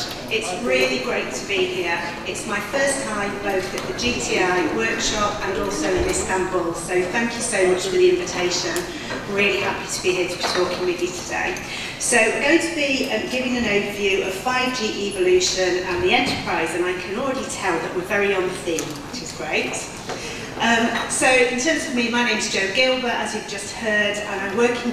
much. It's really great to be here. It's my first time both at the GTI workshop and also in Istanbul, so thank you so much for the invitation. I'm really happy to be here to be talking with you today. So we're going to be giving an overview of 5G evolution and the enterprise, and I can already tell that we're very on theme, which is great. So in terms of me, my name's Gilbert, as you've just heard, and I'm working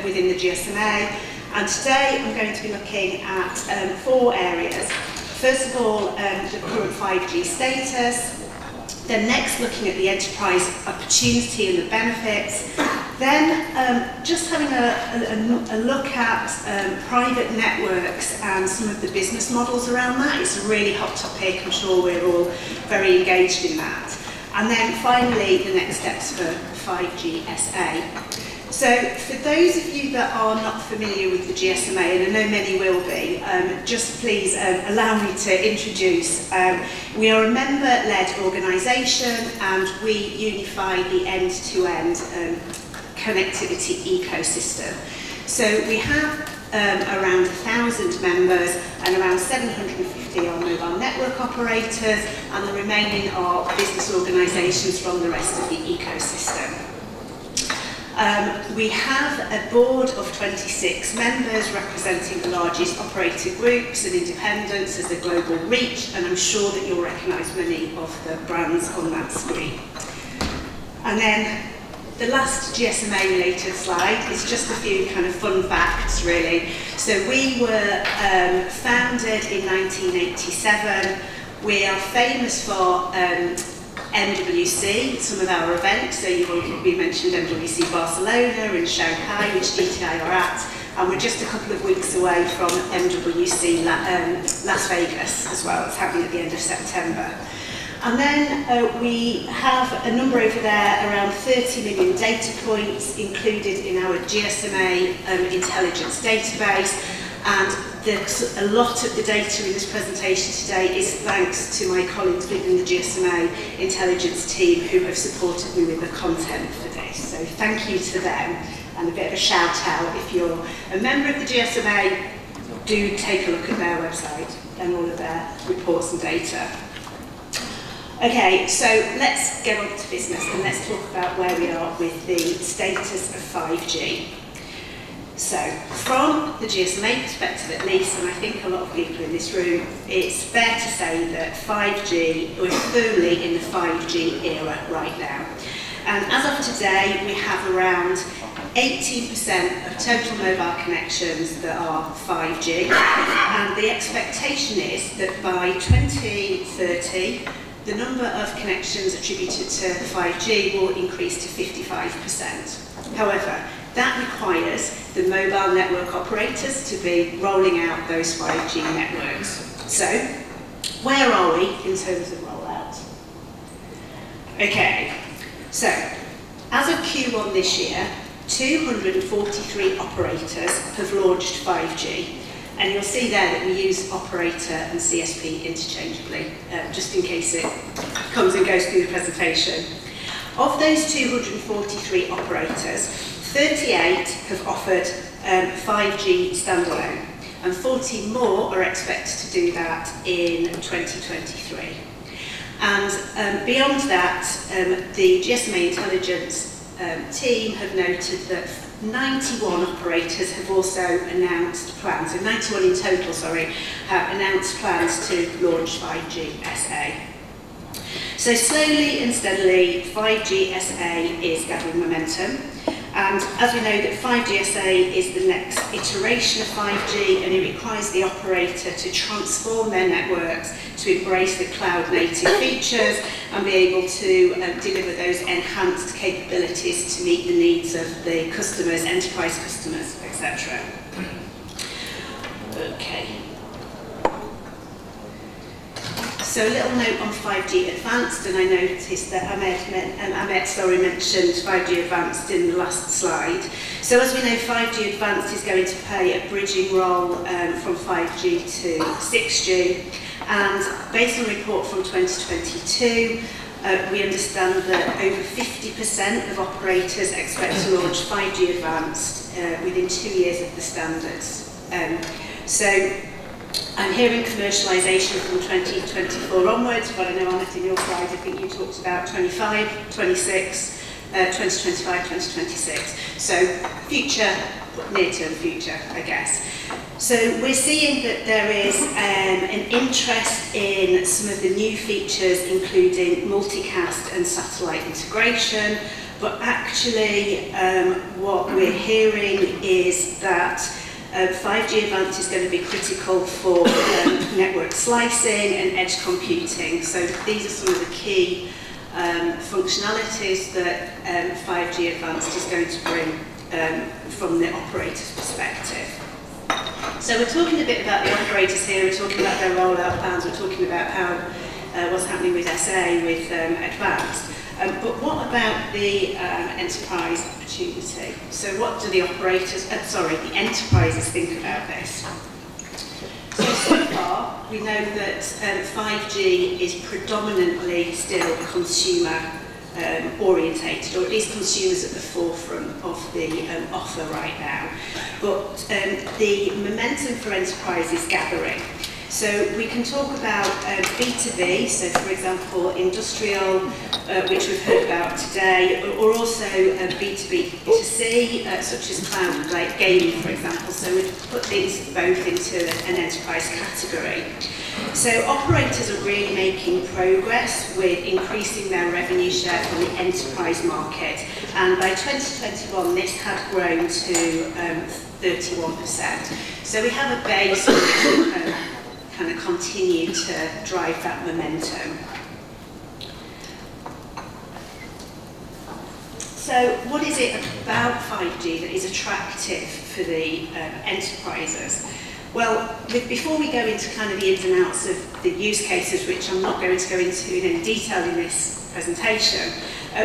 within the GSMA. And today I'm going to be looking at 4 areas. First of all, the current 5G status. Then next, looking at the enterprise opportunity and the benefits. Then just having a look at private networks and some of the business models around that. It's a really hot topic. I'm sure we're all very engaged in that. And then finally, the next steps for 5G SA. So for those of you that are not familiar with the GSMA, and I know many will be, just please allow me to introduce. We are a member-led organisation, and we unify the end-to-end connectivity ecosystem. So we have around 1,000 members, and around 750 are mobile network operators, and the remaining are business organisations from the rest of the ecosystem. We have a board of 26 members representing the largest operator groups and independents as a global reach, and I'm sure that you'll recognise many of the brands on that screen. And then the last GSMA related slide is just a few kind of fun facts really. So we were founded in 1987. We are famous for MWC, some of our events, so we mentioned MWC Barcelona and Shanghai, which GTI are at, and we're just a couple of weeks away from MWC Las Vegas as well. It's happening at the end of September. And then we have a number over there, around 30 million data points included in our GSMA intelligence database, and a lot of the data in this presentation today is thanks to my colleagues within the GSMA intelligence team who have supported me with the content for this. So thank you to them, and a bit of a shout out if you're a member of the GSMA, do take a look at their website and all of their reports and data. Okay, so let's get on to business and let's talk about where we are with the status of 5G. So, from the GSMA perspective at least, and I think a lot of people in this room, it's fair to say that 5G, we're firmly in the 5G era right now. And as of today, we have around 18% of total mobile connections that are 5G, and the expectation is that by 2030, the number of connections attributed to 5G will increase to 55%. However, that requires the mobile network operators to be rolling out those 5G networks. So, where are we in terms of rollout? Okay, so as of Q1 this year, 243 operators have launched 5G. And you'll see there that we use operator and CSP interchangeably, just in case it comes and goes through the presentation. Of those 243 operators, 38 have offered 5G standalone, and 40 more are expected to do that in 2023. And beyond that, the GSMA intelligence team have noted that 91 operators have also announced plans, so 91 in total, sorry, have announced plans to launch 5G SA. So slowly and steadily, 5G SA is gathering momentum. And as we know that 5G SA is the next iteration of 5G, and it requires the operator to transform their networks to embrace the cloud-native features and be able to deliver those enhanced capabilities to meet the needs of the customers, enterprise customers, etc. Okay. So a little note on 5G Advanced, and I noticed that Ahmed mentioned 5G Advanced in the last slide. So as we know, 5G Advanced is going to play a bridging role from 5G to 6G, and based on a report from 2022, we understand that over 50% of operators expect to launch 5G Advanced within 2 years of the standards. So I'm hearing commercialisation from 2024 onwards, but I know Annette in your slide, I think you talked about 25, 26, 2025, 2026. So future, near-term future, I guess. So we're seeing that there is an interest in some of the new features, including multicast and satellite integration, but actually what we're hearing is that 5G Advanced is going to be critical for network slicing and edge computing. So these are some of the key functionalities that 5G Advanced is going to bring from the operator's perspective. So we're talking a bit about the operators here, we're talking about their rollout plans, we're talking about how what's happening with SA, with Advanced. But what about the enterprise opportunity? So what do the operators, the enterprises think about this? So far, we know that 5G is predominantly still consumer orientated, or at least consumers at the forefront of the offer right now. But the momentum for enterprise is gathering. So we can talk about B2B, so for example industrial, which we've heard about today, or also B2B, B2C, such as cloud and gaming, for example. So we've put these both into an enterprise category. So operators are really making progress with increasing their revenue share from the enterprise market, and by 2021 this had grown to 31%. So we have a base which kind of continue to drive that momentum. So what is it about 5G that is attractive for the enterprises? Well, before we go into kind of the ins and outs of the use cases, which I'm not going to go into in any detail in this presentation,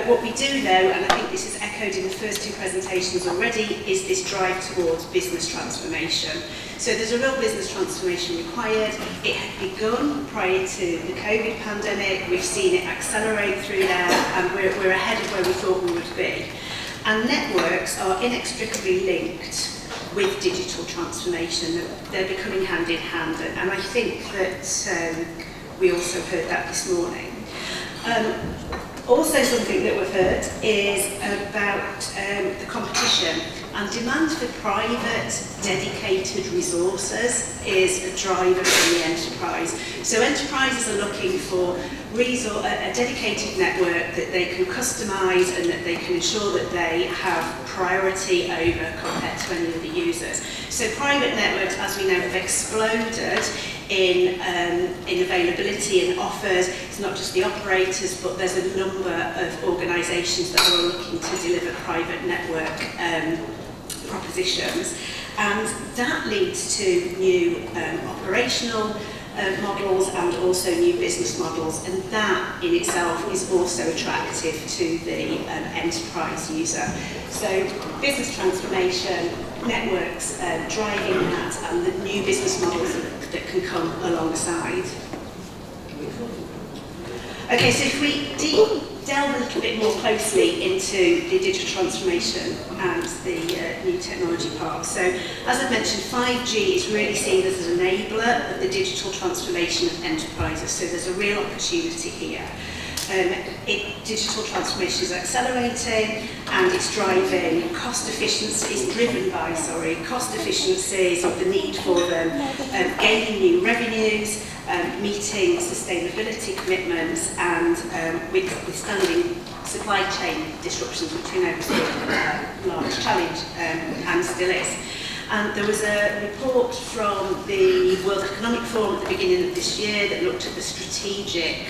what we do know, and I think this is echoed in the first two presentations already, is this drive towards business transformation. So there's a real business transformation required. It had begun prior to the COVID pandemic. We've seen it accelerate through there, and we're ahead of where we thought we would be. And networks are inextricably linked with digital transformation. They're becoming hand in hand, and I think that we also heard that this morning. Also something that we've heard is about the competition, and demand for private dedicated resources is a driver in the enterprise. So enterprises are looking for a dedicated network that they can customise and that they can ensure that they have priority over compared to any of the users. So private networks, as we know, have exploded in availability and offers. It's not just the operators, but there's a number of organisations that are looking to deliver private network propositions, and that leads to new operational models and also new business models, and that in itself is also attractive to the enterprise user. So business transformation, networks driving that, and the new business models that can come alongside. Okay, so if we delve a little bit more closely into the digital transformation and the new technology part. So, as I mentioned, 5G is really seen as an enabler of the digital transformation of enterprises. So there's a real opportunity here. Digital transformation is accelerating, and it's driving cost efficiencies, driven by, cost efficiencies, of the need for them, gaining new revenues, meeting sustainability commitments, and withstanding supply chain disruptions, which we know is a large challenge and still is. And there was a report from the World Economic Forum at the beginning of this year that looked at the strategic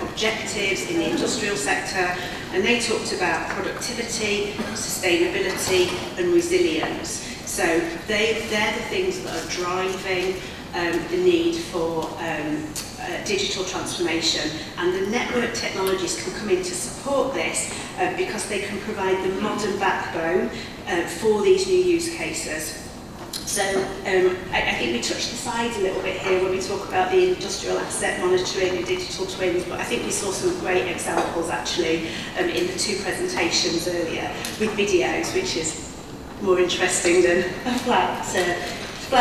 objectives in the industrial sector, and they talked about productivity, sustainability and resilience. So they're the things that are driving the need for digital transformation, and the network technologies can come in to support this because they can provide the modern backbone for these new use cases. So I think we touched the sides a little bit here when we talk about the industrial asset monitoring and digital twins, but I think we saw some great examples actually in the two presentations earlier with videos, which is more interesting than a flat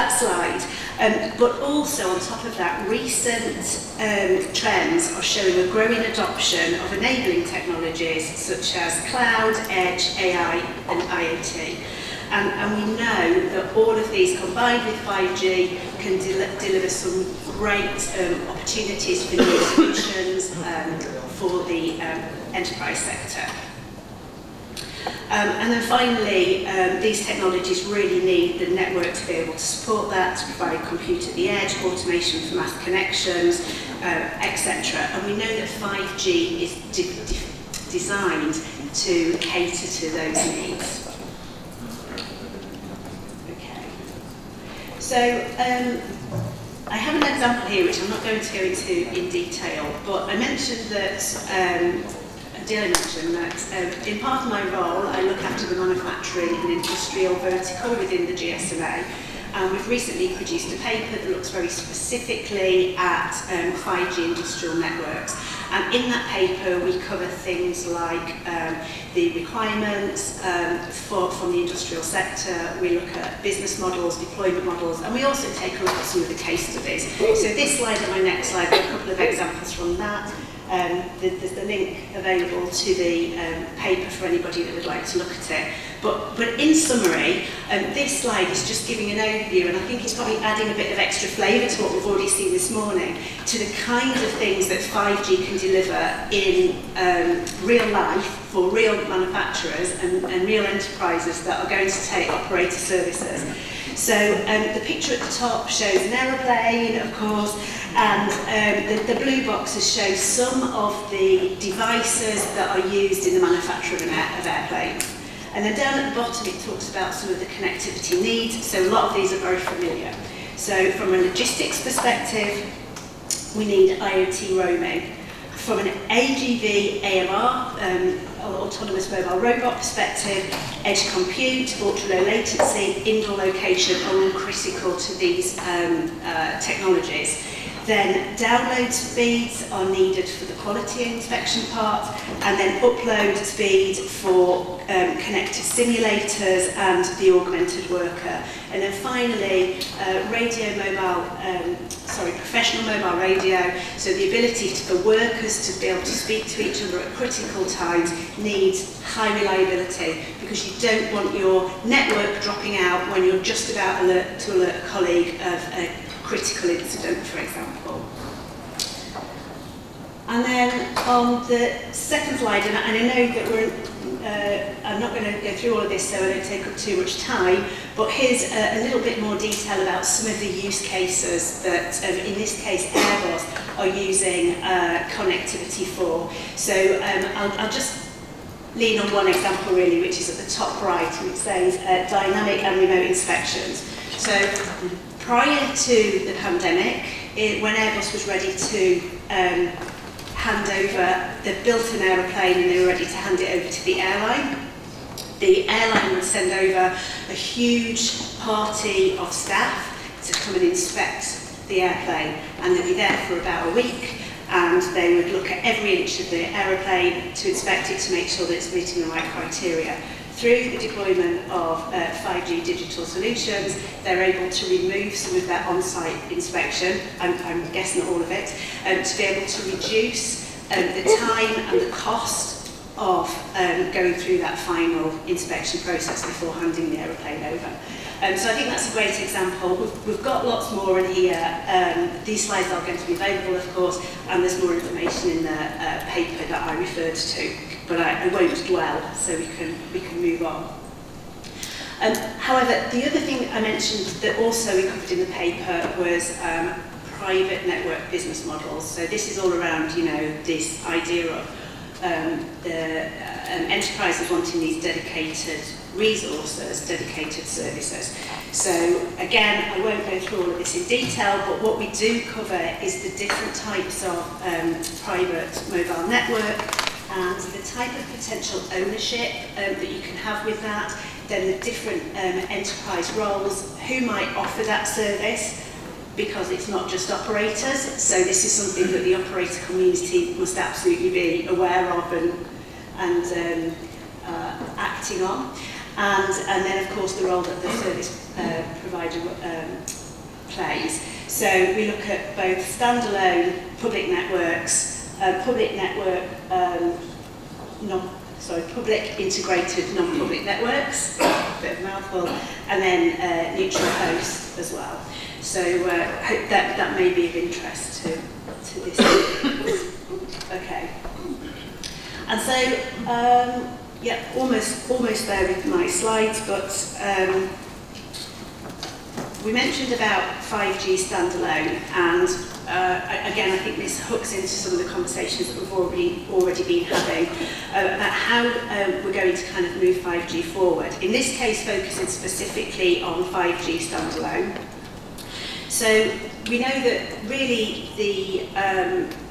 slide. But also on top of that, recent trends are showing a growing adoption of enabling technologies such as cloud, edge, AI and IoT. And we know that all of these combined with 5G can deliver some great opportunities for new solutions for the enterprise sector. And then finally, these technologies really need the network to be able to support that, to provide compute at the edge, automation for mass connections, etc. And we know that 5G is designed to cater to those needs. Okay. So I have an example here which I'm not going to go into in detail, but I mentioned that Did I mention that in part of my role, I look after the manufacturing and industrial vertical within the GSMA. And we've recently produced a paper that looks very specifically at 5G industrial networks. And in that paper, we cover things like the requirements from the industrial sector. We look at business models, deployment models, and we also take a look at some of the case studies. So this slide and my next slide are a couple of examples from that. There's the link available to the paper for anybody that would like to look at it. But in summary, this slide is just giving an overview, and I think it's probably adding a bit of extra flavour to what we've already seen this morning, to the kinds of things that 5G can deliver in real life for real manufacturers and real enterprises that are going to take operator services. So the picture at the top shows an aeroplane, of course, and the blue boxes show some of the devices that are used in the manufacture of airplanes. And then down at the bottom it talks about some of the connectivity needs, so a lot of these are very familiar. So from a logistics perspective, we need IoT roaming. From an AGV AMR, autonomous mobile robot perspective, edge compute, ultra-low latency, indoor location are all critical to these technologies. Then download speeds are needed for the quality inspection part, and then upload speed for connected simulators and the augmented worker. And then finally, professional mobile radio, so the ability for workers to be able to speak to each other at critical times needs high reliability, because you don't want your network dropping out when you're just about to alert a colleague of a critical incident, for example. And then on the second slide, and I know that I'm not going to go through all of this so I don't take up too much time, but here's a little bit more detail about some of the use cases that, in this case, Airbus are using connectivity for. So I'll just lean on one example really, which is at the top right, and it says dynamic and remote inspections. So prior to the pandemic, when Airbus was ready to hand over, they built an aeroplane and they were ready to hand it over to the airline would send over a huge party of staff to come and inspect the airplane, and they'd be there for about a week, and they would look at every inch of the aeroplane to inspect it to make sure that it's meeting the right criteria. Through the deployment of 5G digital solutions, they're able to remove some of that on-site inspection, I'm guessing not all of it, to be able to reduce the time and the cost of going through that final inspection process before handing the aeroplane over. So I think that's a great example. We've got lots more in here. These slides are going to be available, of course, and there's more information in the paper that I referred to, but I won't dwell, so we can move on. However, the other thing I mentioned that also we covered in the paper was private network business models. So this is all around, you know, this idea of the enterprises wanting these dedicated resources, dedicated services. So again, I won't go through all of this in detail, but what we do cover is the different types of private mobile network and the type of potential ownership that you can have with that, then the different enterprise roles, who might offer that service, because it's not just operators. So this is something that the operator community must absolutely be aware of and acting on. And then, of course, the role that the service provider plays. So we look at both standalone public networks, public integrated non-public networks, bit of a mouthful, and then neutral host as well. So I hope that may be of interest to this. Okay. And so, yeah, almost there with my slides, but we mentioned about 5G standalone, and again, I think this hooks into some of the conversations that we've already been having about how we're going to kind of move 5G forward. In this case, focusing specifically on 5G standalone. So we know that really the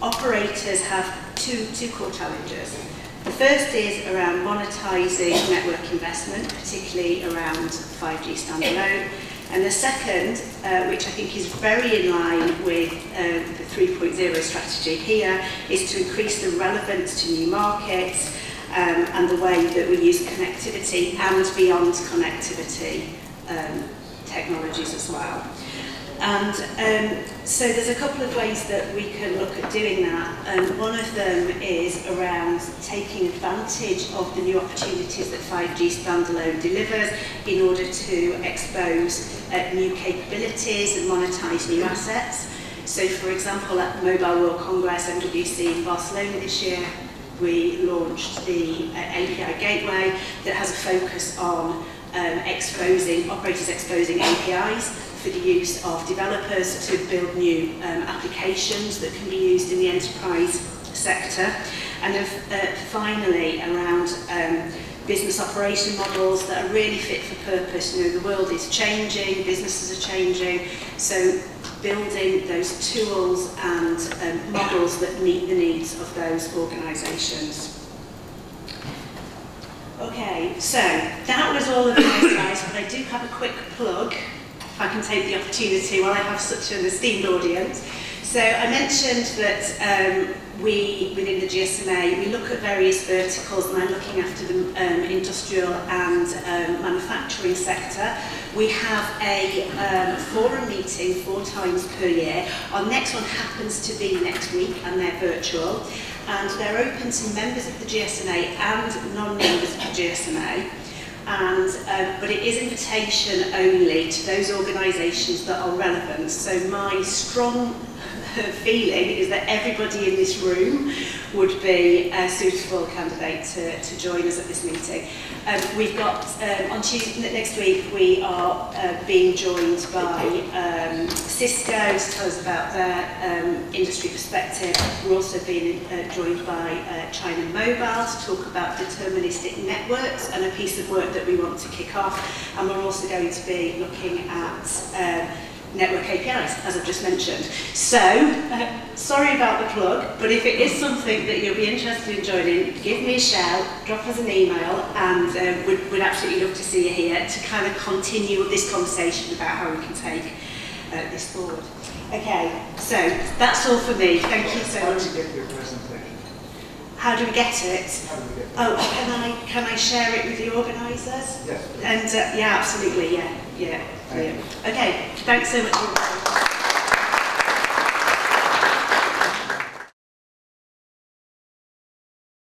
operators have two core challenges. The first is around monetising network investment, particularly around 5G standalone. And the second, which I think is very in line with the 3.0 strategy here, is to increase the relevance to new markets and the way that we use connectivity and beyond connectivity technologies as well. And so there's a couple of ways that we can look at doing that. One of them is around taking advantage of the new opportunities that 5G standalone delivers in order to expose new capabilities and monetize new assets. So for example, at the Mobile World Congress, MWC in Barcelona this year, we launched the API gateway that has a focus on operators exposing APIs for the use of developers to build new applications that can be used in the enterprise sector. And then finally, around business operation models that are really fit for purpose. You know, the world is changing, businesses are changing, so building those tools and models that meet the needs of those organisations. Okay, so that was all of my slides, but I do have a quick plug, if I can take the opportunity while I have such an esteemed audience. So I mentioned that within the GSMA, we look at various verticals, and I'm looking after the industrial and manufacturing sector. We have a forum meeting 4 times per year. Our next one happens to be next week, and they're virtual. And they're open to members of the GSMA and non-members of the GSMA. And, but it is invitation only to those organisations that are relevant. So my strong feeling is that everybody in this room would be a suitable candidate to join us at this meeting. We've got, on Tuesday, next week, we are being joined by Cisco to tell us about their industry perspective. We're also being joined by China Mobile to talk about deterministic networks and a piece of work that we want to kick off. And we're also going to be looking at network APIs, as I've just mentioned. So, sorry about the plug, but if it is something that you'll be interested in joining, give me a shout, drop us an email, and we'd absolutely love to see you here to kind of continue this conversation about how we can take this forward. Okay, so that's all for me. Thank you so much. How do we get your presentation? How do we get it? How do we get it? Oh, can I share it with the organisers? Yes. And yeah, absolutely, yeah. Okay, thanks so much.